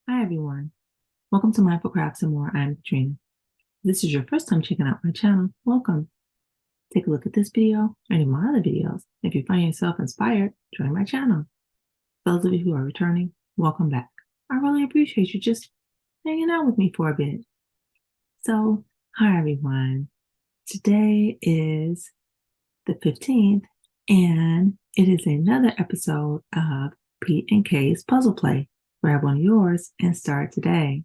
Hi everyone, welcome to Mindful Crafts and More. I'm Katrina. If this is your first time checking out my channel, welcome. Take a look at this video or any of my other videos. If you find yourself inspired, join my channel. Those of you who are returning, welcome back. I really appreciate you just hanging out with me for a bit. So, hi everyone. Today is the 15th and it is another episode of P&K's Puzzle Play. Grab one of yours and start today.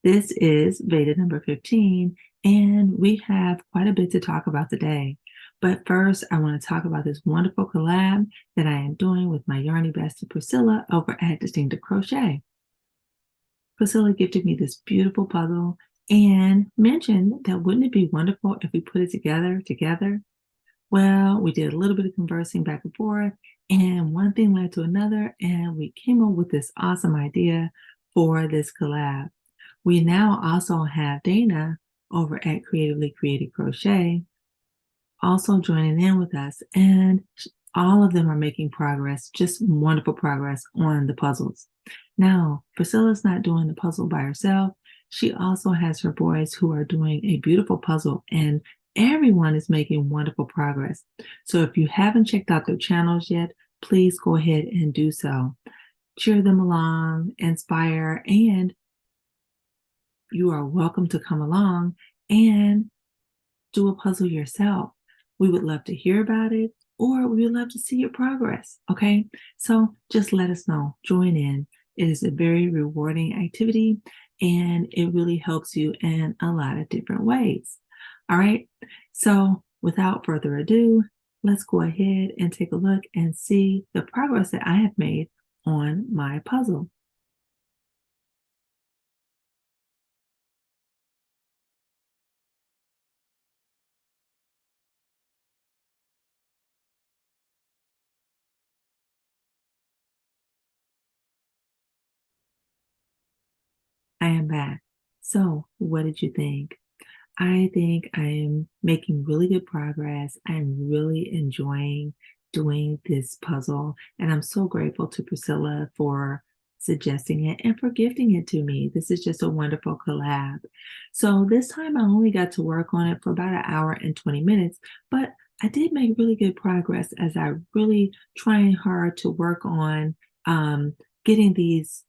This is VEDA number 15, and we have quite a bit to talk about today. But first, I want to talk about this wonderful collab that I am doing with my yarny bestie Pricilla over at Distinctive Crochet. Pricilla gifted me this beautiful puzzle and mentioned that wouldn't it be wonderful if we put it together? Well, we did a little bit of conversing back and forth, and one thing led to another, and we came up with this awesome idea for this collab. We now also have Dana over at Creatively Created Crochet also joining in with us, and all of them are making progress, just wonderful progress on the puzzles. Now, Priscilla's not doing the puzzle by herself. She also has her boys who are doing a beautiful puzzle, and everyone is making wonderful progress. So if you haven't checked out their channels yet, please go ahead and do so. Cheer them along, inspire, and you are welcome to come along and do a puzzle yourself. We would love to hear about it, or we would love to see your progress. Okay, so just let us know. Join in. It is a very rewarding activity and it really helps you in a lot of different ways. All right, so without further ado, let's go ahead and take a look and see the progress that I have made on my puzzle. I am back. So, what did you think? I think I am making really good progress. I'm really enjoying doing this puzzle, and I'm so grateful to Priscilla for suggesting it and for gifting it to me. This is just a wonderful collab. So this time I only got to work on it for about an hour and 20 minutes, but I did make really good progress as I really trying hard to work on getting these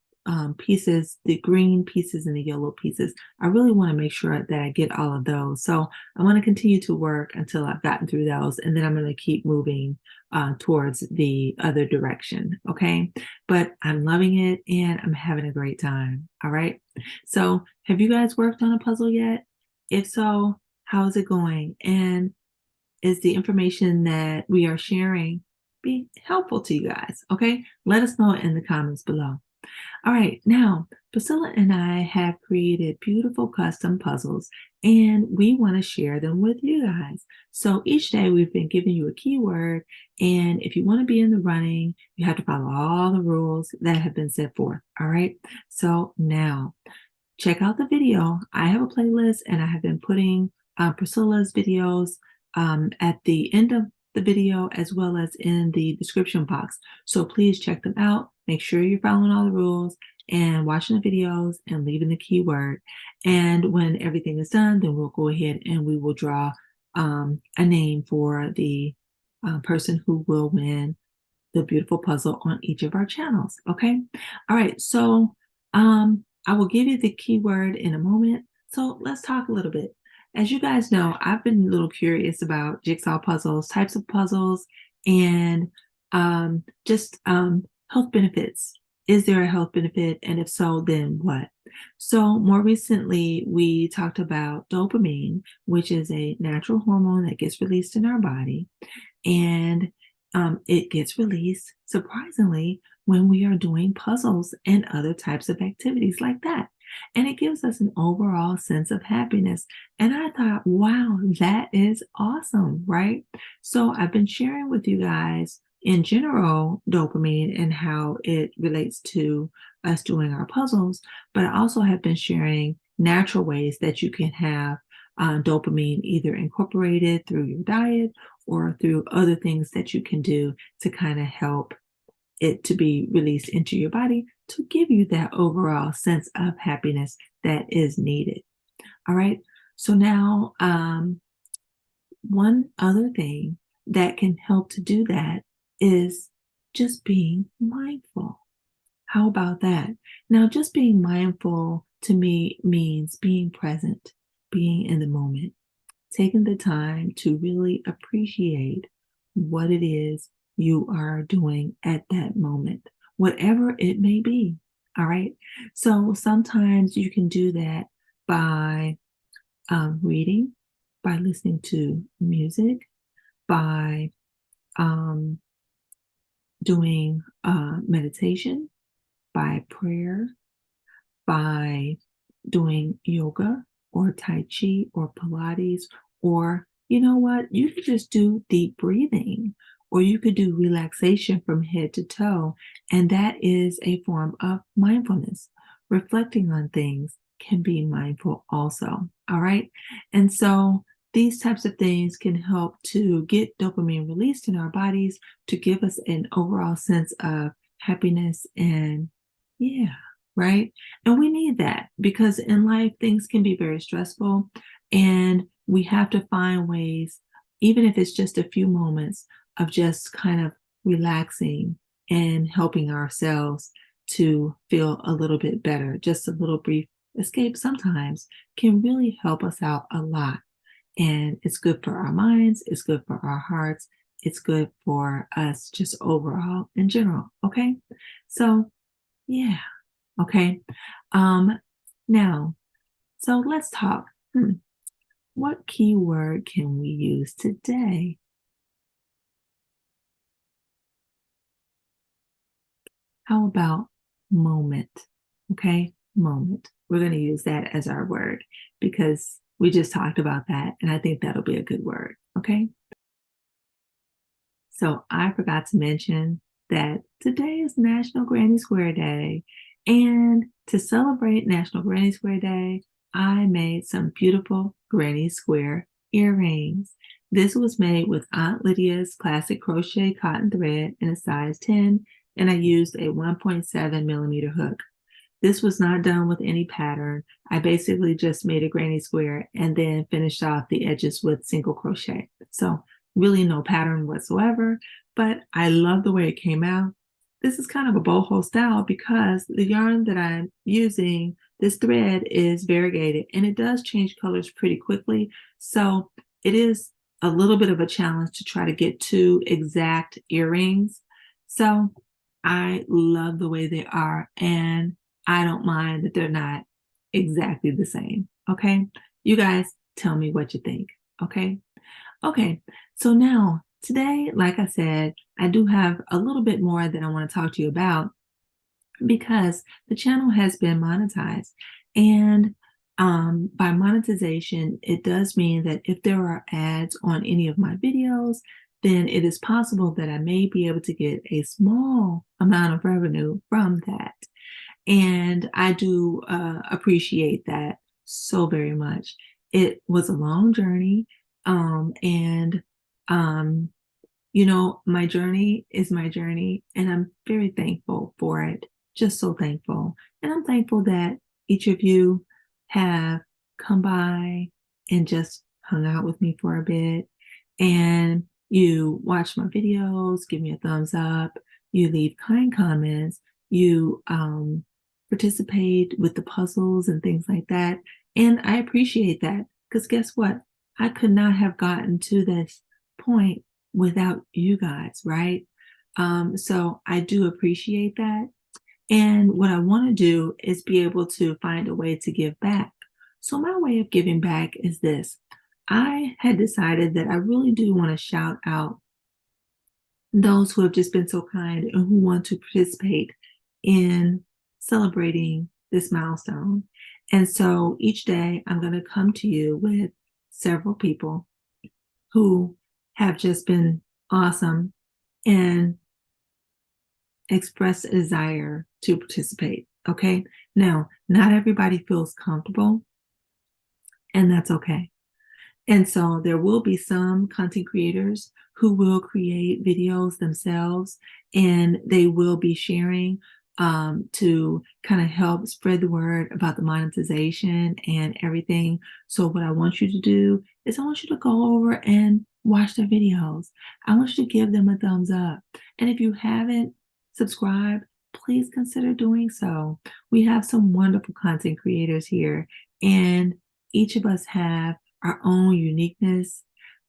pieces, the green pieces and the yellow pieces. I really want to make sure that I get all of those. So I want to continue to work until I've gotten through those, and then I'm going to keep moving towards the other direction. Okay. But I'm loving it and I'm having a great time. All right. So have you guys worked on a puzzle yet? If so, how's it going? And is the information that we are sharing be helpful to you guys? Okay. Let us know in the comments below. All right, now Priscilla and I have created beautiful custom puzzles and we want to share them with you guys. So each day we've been giving you a keyword, and if you want to be in the running, you have to follow all the rules that have been set forth. All right, so now check out the video. I have a playlist and I have been putting Priscilla's videos at the end of the video as well as in the description box. So please check them out. Make sure you're following all the rules and watching the videos and leaving the keyword. And when everything is done, then we'll go ahead and we will draw a name for the person who will win the beautiful puzzle on each of our channels. Okay. All right. So I will give you the keyword in a moment. So let's talk a little bit. As you guys know, I've been a little curious about jigsaw puzzles, types of puzzles, and just health benefits. Is there a health benefit? And if so, then what? So more recently, we talked about dopamine, which is a natural hormone that gets released in our body. And it gets released, surprisingly, when we are doing puzzles and other types of activities like that. And it gives us an overall sense of happiness. And I thought, wow, that is awesome, right? So I've been sharing with you guys in general dopamine and how it relates to us doing our puzzles, but I also have been sharing natural ways that you can have dopamine either incorporated through your diet or through other things that you can do to kind of help it to be released into your body to give you that overall sense of happiness that is needed. All right. So now, one other thing that can help to do that is just being mindful. How about that? Now, just being mindful to me means being present, being in the moment, taking the time to really appreciate what it is you are doing at that moment, whatever it may be. All right. So sometimes you can do that by reading, by listening to music, by um, doing meditation, by prayer, by doing yoga or Tai Chi or Pilates, or you know what? You could just do deep breathing, or you could do relaxation from head to toe. And that is a form of mindfulness. Reflecting on things can be mindful also. All right. And so these types of things can help to get dopamine released in our bodies to give us an overall sense of happiness and, yeah, right? And we need that because in life, things can be very stressful, and we have to find ways, even if it's just a few moments, of just kind of relaxing and helping ourselves to feel a little bit better. Just a little brief escape sometimes can really help us out a lot. And it's good for our minds, it's good for our hearts, it's good for us just overall in general. Okay. So, yeah. Okay. Now, so let's talk. What keyword can we use today? How about moment? Okay, moment. We're going to use that as our word because we just talked about that, and I think that'll be a good word. Okay. So I forgot to mention that today is National Granny Square Day. And to celebrate National Granny Square Day, I made some beautiful Granny Square earrings. This was made with Aunt Lydia's classic crochet cotton thread in a size 10, and I used a 1.7 millimeter hook. This was not done with any pattern. I basically just made a granny square and then finished off the edges with single crochet. So really no pattern whatsoever, but I love the way it came out. This is kind of a boho style because the yarn that I'm using, this thread is variegated and it does change colors pretty quickly. So it is a little bit of a challenge to try to get two exact earrings. So I love the way they are, and I don't mind that they're not exactly the same. Okay. You guys tell me what you think. Okay. Okay. So now today, like I said, I do have a little bit more that I want to talk to you about because the channel has been monetized. And by monetization, it does mean that if there are ads on any of my videos, then it is possible that I may be able to get a small amount of revenue from that. And I do appreciate that so very much. It was a long journey. And, you know, my journey is my journey, and I'm very thankful for it. Just so thankful. And I'm thankful that each of you have come by and just hung out with me for a bit. And you watch my videos, give me a thumbs up, you leave kind comments, you participate with the puzzles and things like that. And I appreciate that because guess what? I could not have gotten to this point without you guys, right? So I do appreciate that. And what I want to do is be able to find a way to give back. So my way of giving back is this. I had decided that I really do want to shout out those who have just been so kind and who want to participate in celebrating this milestone. And so each day I'm going to come to you with several people who have just been awesome and express a desire to participate. Okay. Now, not everybody feels comfortable, and that's okay. And so there will be some content creators who will create videos themselves, and they will be sharing to kind of help spread the word about the monetization and everything. So what I want you to do is I want you to go over and watch their videos. I want you to give them a thumbs up. And if you haven't subscribed, please consider doing so. We have some wonderful content creators here, and each of us have our own uniqueness.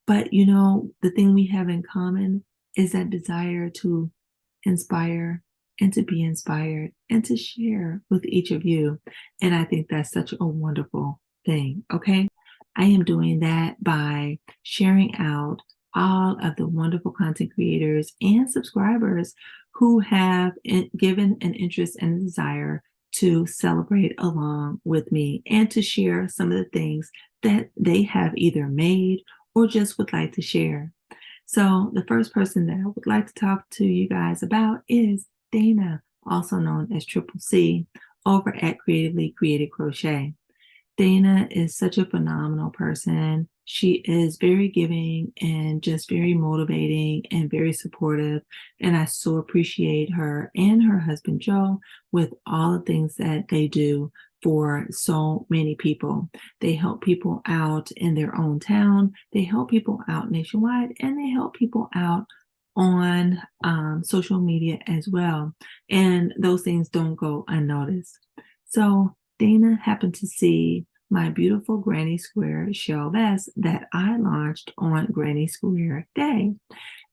But you know, the thing we have in common is that desire to inspire and to be inspired and to share with each of you. And I think that's such a wonderful thing. Okay. I am doing that by sharing out all of the wonderful content creators and subscribers who have given an interest and a desire to celebrate along with me and to share some of the things that they have either made or just would like to share. So the first person that I would like to talk to you guys about is Dana, also known as Triple C, over at Creatively Created Crochet. Dana is such a phenomenal person. She is very giving and just very motivating and very supportive. And I so appreciate her and her husband, Joe, with all the things that they do for so many people. They help people out in their own town. They help people out nationwide, and they help people out on social media as well. And those things don't go unnoticed. So Dana happened to see my beautiful Granny Square shell vest that I launched on Granny Square Day.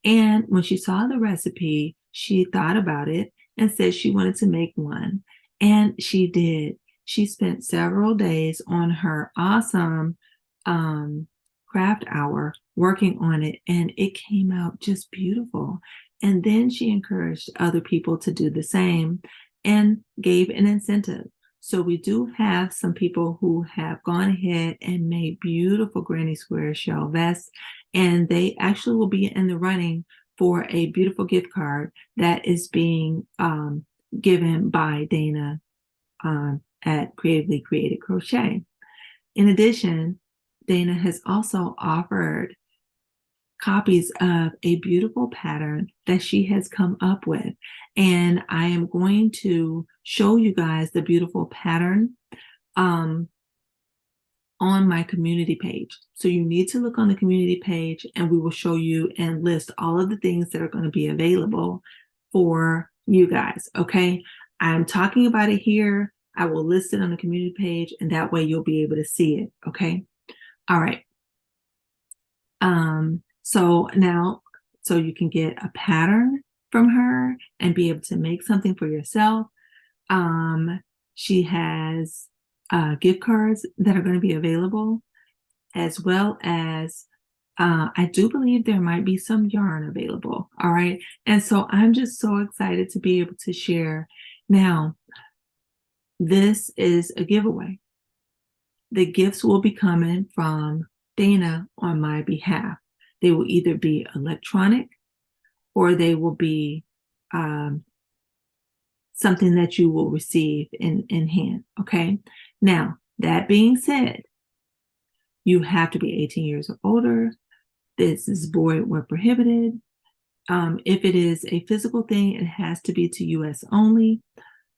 And when she saw the recipe, she thought about it and said she wanted to make one. And she did. She spent several days on her awesome craft hour working on it, and it came out just beautiful. And then she encouraged other people to do the same and gave an incentive. So we do have some people who have gone ahead and made beautiful Granny Square shell vests, and they actually will be in the running for a beautiful gift card that is being given by Dana at Creatively Created Crochet. In addition, Dana has also offered copies of a beautiful pattern that she has come up with. And I am going to show you guys the beautiful pattern on my community page. So you need to look on the community page, and we will show you and list all of the things that are going to be available for you guys. Okay. I'm talking about it here. I will list it on the community page, and that way you'll be able to see it. Okay. All right. So you can get a pattern from her and be able to make something for yourself. She has gift cards that are going to be available, as well as I do believe there might be some yarn available. All right. And so I'm just so excited to be able to share. Now, this is a giveaway. The gifts will be coming from Dana on my behalf. They will either be electronic or they will be something that you will receive in hand. Okay. Now, that being said, you have to be 18 years or older. This is void where prohibited. If it is a physical thing, it has to be to US only.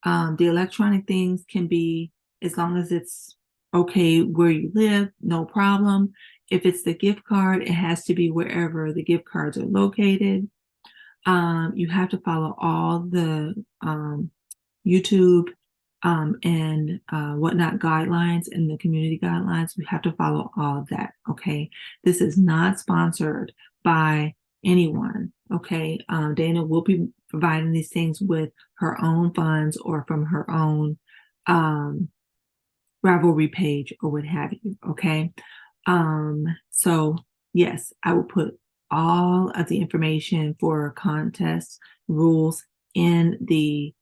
The electronic things can be, as long as it's okay where you live, no problem. If it's the gift card, it has to be wherever the gift cards are located. You have to follow all the YouTube and whatnot guidelines and the community guidelines. You have to follow all of that. Okay. This is not sponsored by anyone. Okay. Dana will be providing these things with her own funds or from her own Ravelry page or what have you. Okay. So yes, I will put all of the information for contest rules in the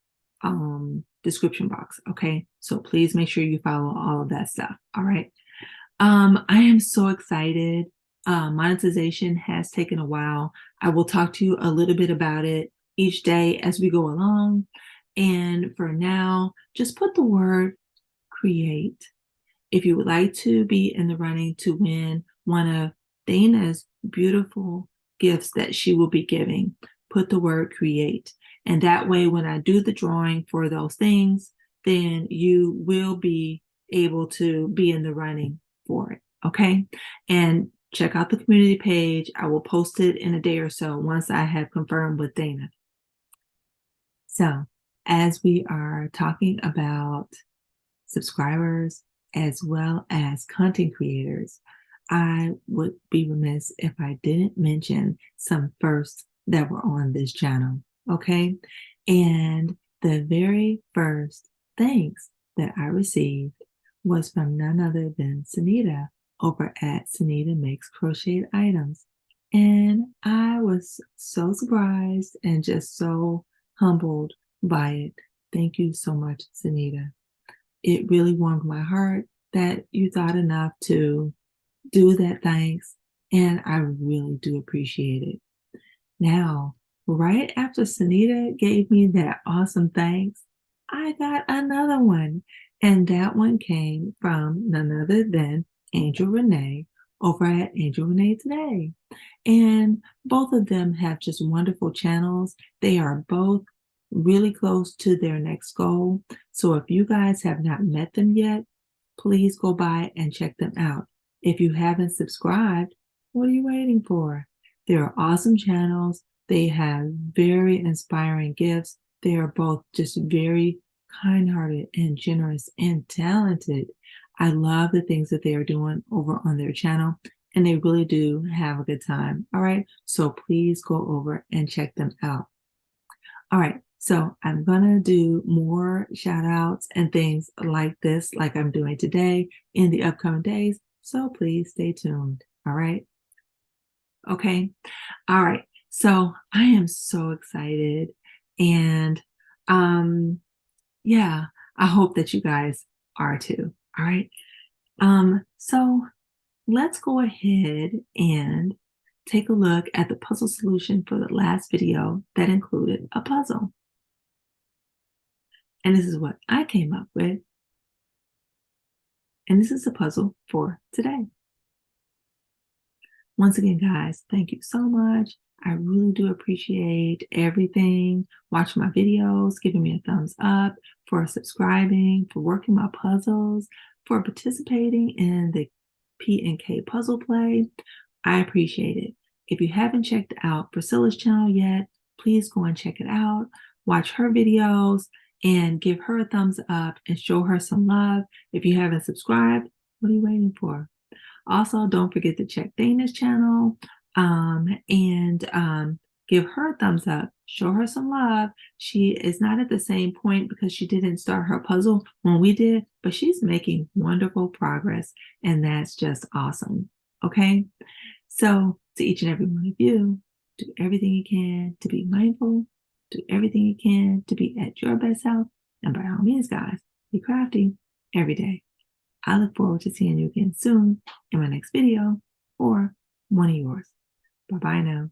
description box. Okay. So please make sure you follow all of that stuff. All right. I am so excited. Monetization has taken a while. I will talk to you a little bit about it each day as we go along. And for now, just put the word create. If you would like to be in the running to win one of Dana's beautiful gifts that she will be giving. Put the word create. And that way, when I do the drawing for those things, then you will be able to be in the running for it. Okay. And check out the community page. I will post it in a day or so once I have confirmed with Dana. So, as we are talking about subscribers as well as content creators, I would be remiss if I didn't mention some firsts that were on this channel. Okay. And the very first thanks that I received was from none other than Sanita over at Sanita Makes Crocheted Items. And I was so surprised and just so humbled by it. Thank you so much, Sanita. It really warmed my heart that you thought enough to do that thanks, and I really do appreciate it. Now, right after Sanita gave me that awesome thanks, I got another one, and that one came from none other than AngelRenee over at AngelRenee Today. And both of them have just wonderful channels. They are both really close to their next goal. So if you guys have not met them yet, please go by and check them out. If you haven't subscribed, what are you waiting for? They are awesome channels. They have very inspiring gifts. They are both just very kind-hearted and generous and talented. I love the things that they are doing over on their channel, and they really do have a good time. All right, so please go over and check them out. All right, so I'm gonna do more shout outs and things like this, like I'm doing today in the upcoming days. So please stay tuned. All right. Okay. All right. So I am so excited. And yeah, I hope that you guys are too. All right. So let's go ahead and take a look at the puzzle solution for the last video that included a puzzle. And this is what I came up with. And this is the puzzle for today. Once again, guys, thank you so much. I really do appreciate everything. Watching my videos, giving me a thumbs up, for subscribing, for working my puzzles, for participating in the P&K Puzzle play. I appreciate it. If you haven't checked out Pricilla's channel yet, please go and check it out. Watch her videos and give her a thumbs up and show her some love. If you haven't subscribed, what are you waiting for? Also, don't forget to check Dana's channel and give her a thumbs up. Show her some love. She is not at the same point because she didn't start her puzzle when we did, but she's making wonderful progress, and that's just awesome. Okay? So, to each and every one of you, do everything you can to be mindful. Do everything you can to be at your best self. And by all means, guys, be crafty every day. I look forward to seeing you again soon in my next video or one of yours. Bye-bye now.